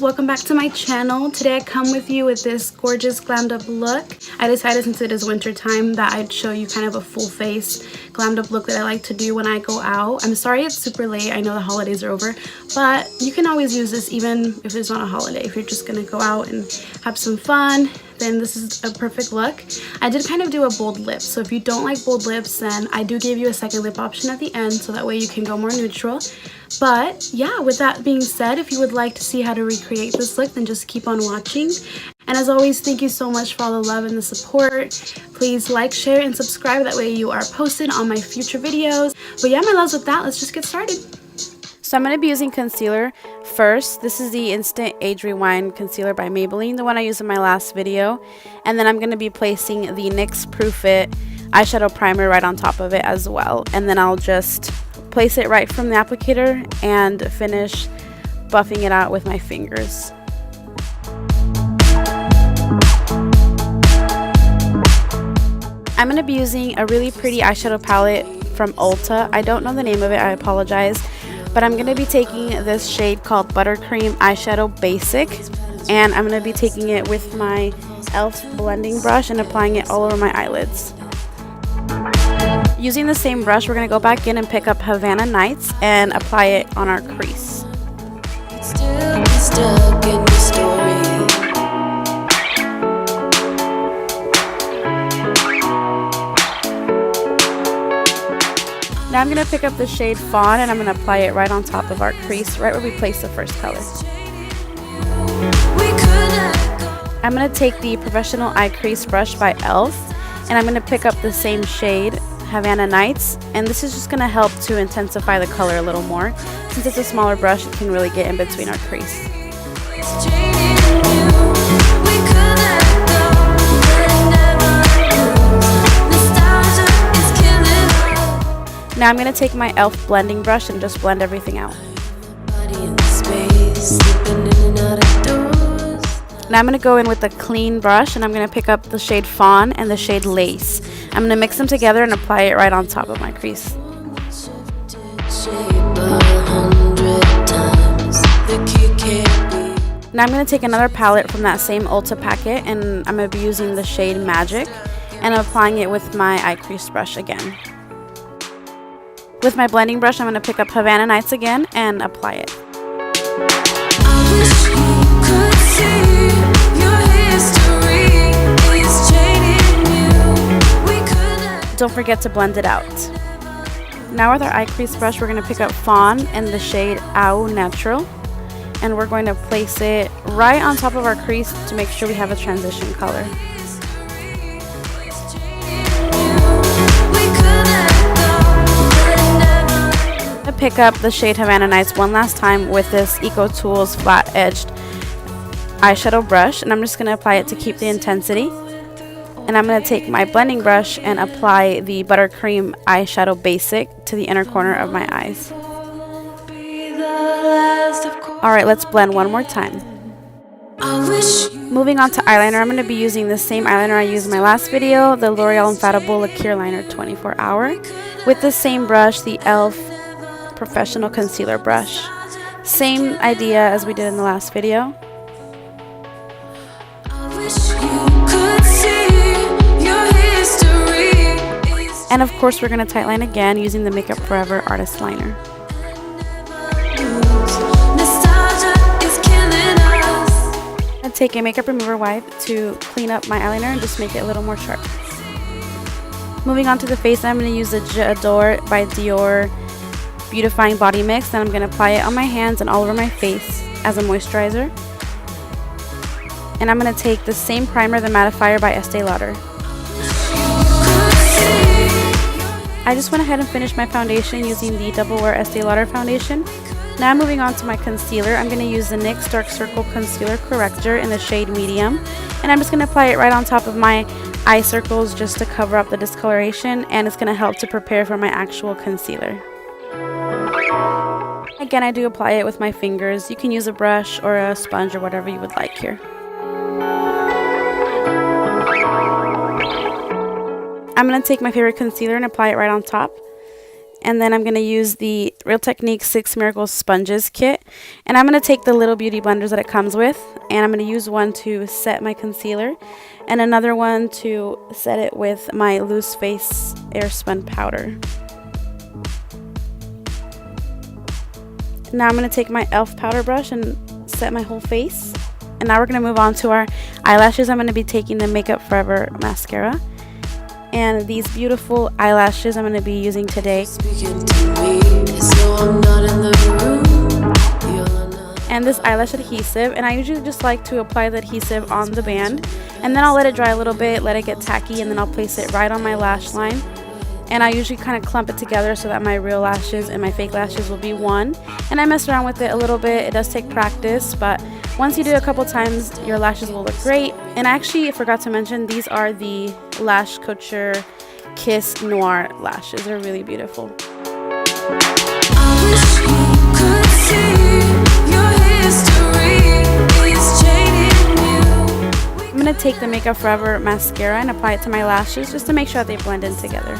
welcome back to my channel. Today I come with you with this gorgeous glammed up look. I decided since it is winter time that I'd show you kind of a full face glammed up look that I like to do when I go out. I'm sorry it's super late, I know the holidays are over, but you can always use this even if it's not a holiday. If you're just gonna go out and have some fun, then this is a perfect look. I did kind of do a bold lip, so if you don't like bold lips, then I do give you a second lip option at the end, so that way you can go more neutral. But yeah, with that being said, if you would like to see how to recreate this look, then just keep on watching. And as always, thank you so much for all the love and the support. Please like, share, and subscribe. That way you are posted on my future videos. But yeah, my loves, with that, let's just get started. So I'm going to be using concealer first. This is the Instant Age Rewind Concealer by Maybelline, the one I used in my last video. And then I'm going to be placing the NYX Proof It eyeshadow primer right on top of it as well. And then I'll just place it right from the applicator and finish buffing it out with my fingers. I'm going to be using a really pretty eyeshadow palette from Ulta. I don't know the name of it, I apologize. But I'm going to be taking this shade called Buttercream Eyeshadow Basic. And I'm going to be taking it with my e.l.f. blending brush and applying it all over my eyelids. Using the same brush, we're going to go back in and pick up Havana Nights and apply it on our crease. Now I'm going to pick up the shade Fawn and I'm going to apply it right on top of our crease, right where we placed the first color. I'm going to take the Professional Eye Crease brush by e.l.f. and I'm going to pick up the same shade, Havana Nights, and this is just going to help to intensify the color a little more. Since it's a smaller brush, it can really get in between our crease. Now I'm going to take my e.l.f. blending brush and just blend everything out. Now I'm going to go in with a clean brush and I'm going to pick up the shade Fawn and the shade Lace. I'm going to mix them together and apply it right on top of my crease. Now I'm going to take another palette from that same Ulta packet and I'm going to be using the shade Magic and I'm applying it with my eye crease brush again. With my blending brush, I'm going to pick up Havana Nights again and apply it. Don't forget to blend it out. Now with our eye crease brush, we're going to pick up Fawn and the shade Au Natural. And we're going to place it right on top of our crease to make sure we have a transition color. Pick up the shade Havana Nights one last time with this Eco Tools flat edged eyeshadow brush, and I'm just going to apply it to keep the intensity. And I'm going to take my blending brush and apply the Buttercream Eyeshadow Basic to the inner corner of my eyes. Alright, let's blend one more time. Moving on to eyeliner, I'm going to be using the same eyeliner I used in my last video, the L'Oreal Infallible Lacquer Liner 24 Hour, with the same brush, the e.l.f. Professional Concealer brush. Same idea as we did in the last video. And of course we're going to tightline again using the Makeup Forever Artist Liner. I take a makeup remover wipe to clean up my eyeliner and just make it a little more sharp. Moving on to the face, I'm going to use the J'adore by Dior Beautifying Body Mix, and I'm going to apply it on my hands and all over my face as a moisturizer. And I'm going to take the same primer, the Mattifier by Estee Lauder. I just went ahead and finished my foundation using the Double Wear Estee Lauder foundation. Now I'm moving on to my concealer. I'm going to use the NYX Dark Circle Concealer Corrector in the shade Medium. And I'm just going to apply it right on top of my eye circles just to cover up the discoloration, and it's going to help to prepare for my actual concealer. Again, I do apply it with my fingers. You can use a brush or a sponge or whatever you would like here. I'm going to take my favorite concealer and apply it right on top. And then I'm going to use the Real Technique 6 Miracle Sponges kit. And I'm going to take the little beauty blenders that it comes with. And I'm going to use one to set my concealer. And another one to set it with my Loose Face Airspun powder. Now I'm going to take my e.l.f. powder brush and set my whole face. And now we're going to move on to our eyelashes. I'm going to be taking the Makeup Forever mascara. And these beautiful eyelashes I'm going to be using today. And this eyelash adhesive, and I usually just like to apply the adhesive on the band, and then I'll let it dry a little bit, let it get tacky, and then I'll place it right on my lash line. And I usually kind of clump it together so that my real lashes and my fake lashes will be one. And I mess around with it a little bit. It does take practice, but once you do it a couple times, your lashes will look great. And I actually forgot to mention, these are the Lash Couture Kiss Noir lashes. They're really beautiful. I'm going to take the Makeup Forever mascara and apply it to my lashes just to make sure that they blend in together.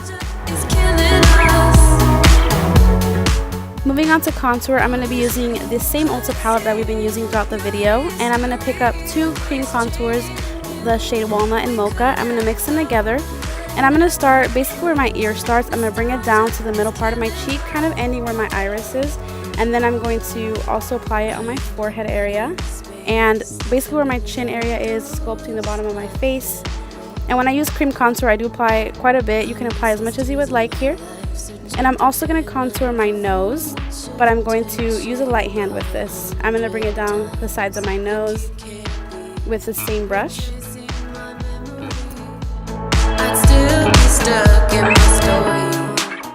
Moving on to contour, I'm going to be using the same Ulta palette that we've been using throughout the video, and I'm going to pick up 2 cream contours, the shade Walnut and Mocha. I'm going to mix them together, and I'm going to start basically where my ear starts. I'm going to bring it down to the middle part of my cheek, kind of ending where my iris is, and then I'm going to also apply it on my forehead area, and basically where my chin area is, sculpting the bottom of my face. And when I use cream contour, I do apply quite a bit. You can apply as much as you would like here. And I'm also going to contour my nose, but I'm going to use a light hand with this. I'm going to bring it down the sides of my nose with the same brush.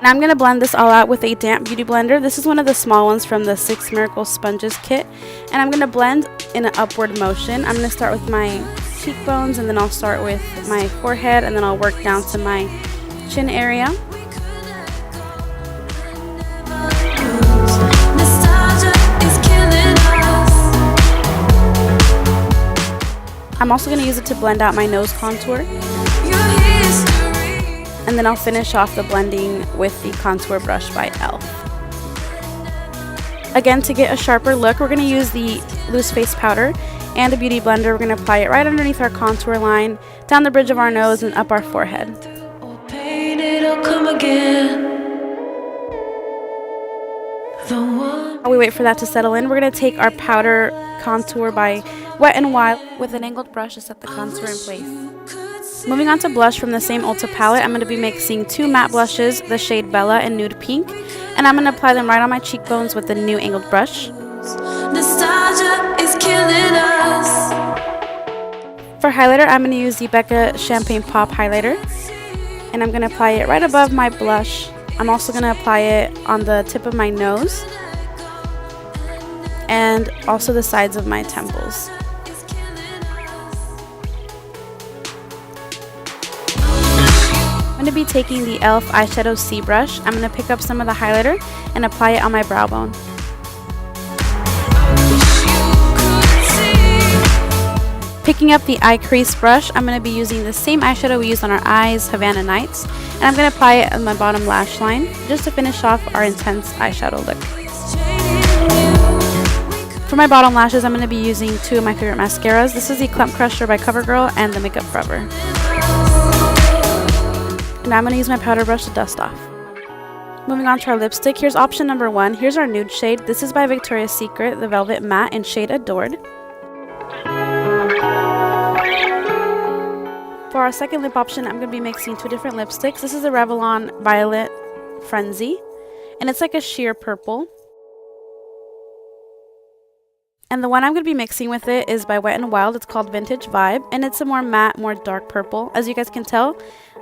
Now I'm going to blend this all out with a damp beauty blender. This is one of the small ones from the 6 Miracle Sponges kit. And I'm going to blend in an upward motion. I'm going to start with my cheekbones, and then I'll start with my forehead, and then I'll work down to my chin area. I'm also going to use it to blend out my nose contour. And then I'll finish off the blending with the contour brush by e.l.f. Again, to get a sharper look, we're going to use the Loose Face powder and a beauty blender. We're going to apply it right underneath our contour line, down the bridge of our nose, and up our forehead. While we wait for that to settle in, we're going to take our powder contour by Wet n Wild with an angled brush to set the contour in place. Moving on to blush from the same Ulta palette, I'm going to be mixing 2 matte blushes, the shade Bella and Nude Pink, and I'm going to apply them right on my cheekbones with the new angled brush. For highlighter, I'm going to use the Becca Champagne Pop highlighter, and I'm going to apply it right above my blush. I'm also going to apply it on the tip of my nose and also the sides of my temples. I'm going to be taking the e.l.f. eyeshadow C brush. I'm going to pick up some of the highlighter and apply it on my brow bone. Picking up the eye crease brush, I'm going to be using the same eyeshadow we used on our eyes, Havana Nights, and I'm going to apply it on my bottom lash line just to finish off our intense eyeshadow look. For my bottom lashes, I'm going to be using 2 of my favorite mascaras. This is the Clump Crusher by CoverGirl and the Makeup Forever. Now I'm going to use my powder brush to dust off. Moving on to our lipstick, here's option number 1. Here's our nude shade. This is by Victoria's Secret, the Velvet Matte in shade Adored. For our second lip option, I'm going to be mixing 2 different lipsticks. This is the Revlon Violet Frenzy, and it's like a sheer purple. And the one I'm going to be mixing with it is by Wet n Wild. It's called Vintage Vibe, and it's a more matte, more dark purple. As you guys can tell,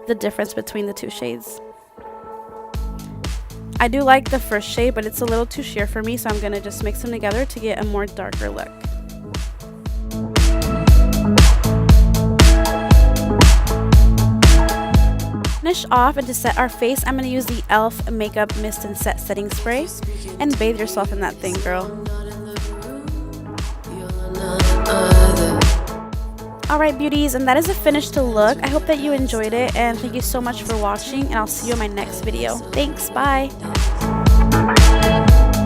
the difference between the 2 shades. I do like the first shade, but it's a little too sheer for me, so I'm going to just mix them together to get a more darker look. Finish off, and to set our face, I'm going to use the e.l.f. Makeup Mist and Set Setting Spray, and bathe yourself in that thing, girl. Alright beauties, and that is a finished look. I hope that you enjoyed it, and thank you so much for watching, and I'll see you in my next video. Thanks, bye!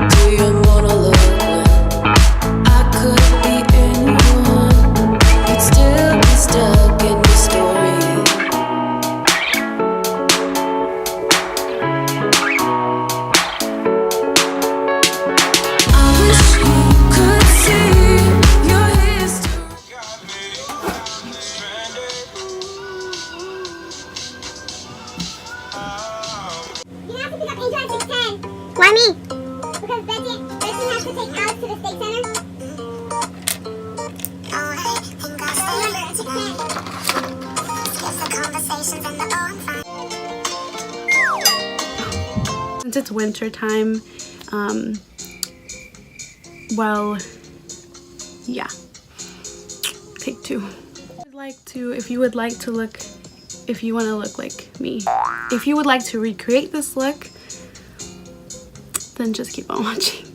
Do you wanna look when I could be anyone? You'd still be stuck in your story. I wish you could see your history. You have to pick up Angel at 6:10. Why me? Because Betty has to take Alex to the state center. Remember, at 6:10. Since it's winter time, well, yeah. Take two. If you would like to look, if you want to look like me, if you would like to recreate this look, then just keep on watching.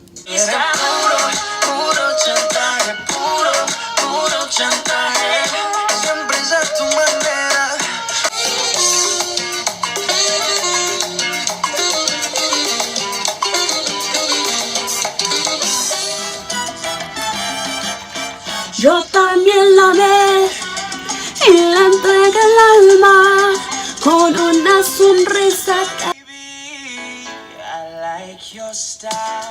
Yo también la amé y le entregué el alma con una sonrisa. I like your style.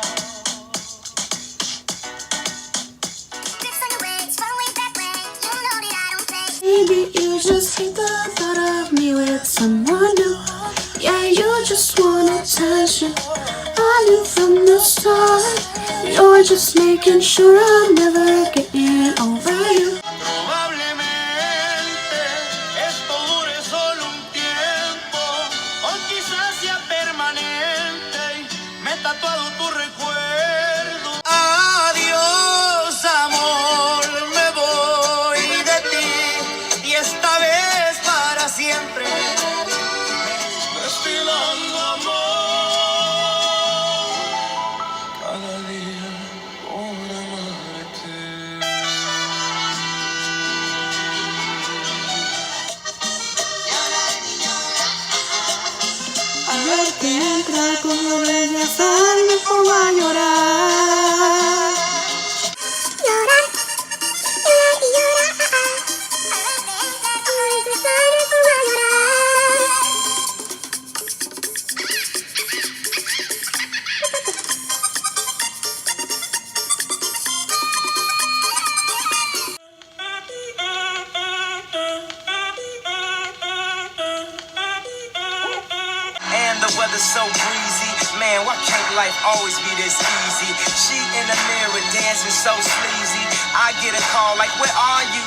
Maybe you just hate the thought of me with someone new. Yeah, you just want attention. I knew from the start. You're just making sure I'm never getting over you. Probablemente esto dure solo un tiempo, o quizás sea permanente y me he tatuado tu recuerdo. Adiós, amor, me voy de ti y esta vez para siempre. Destilando amor cada día por amarte. A verte entra como desde azar me pongo a llorar. Llorar, llorar y llorar. Como desde azar me pongo a llorar. And the weather's so breezy. Man, why can't life always be this easy? She in the mirror dancing so sleazy. I get a call like, where are you?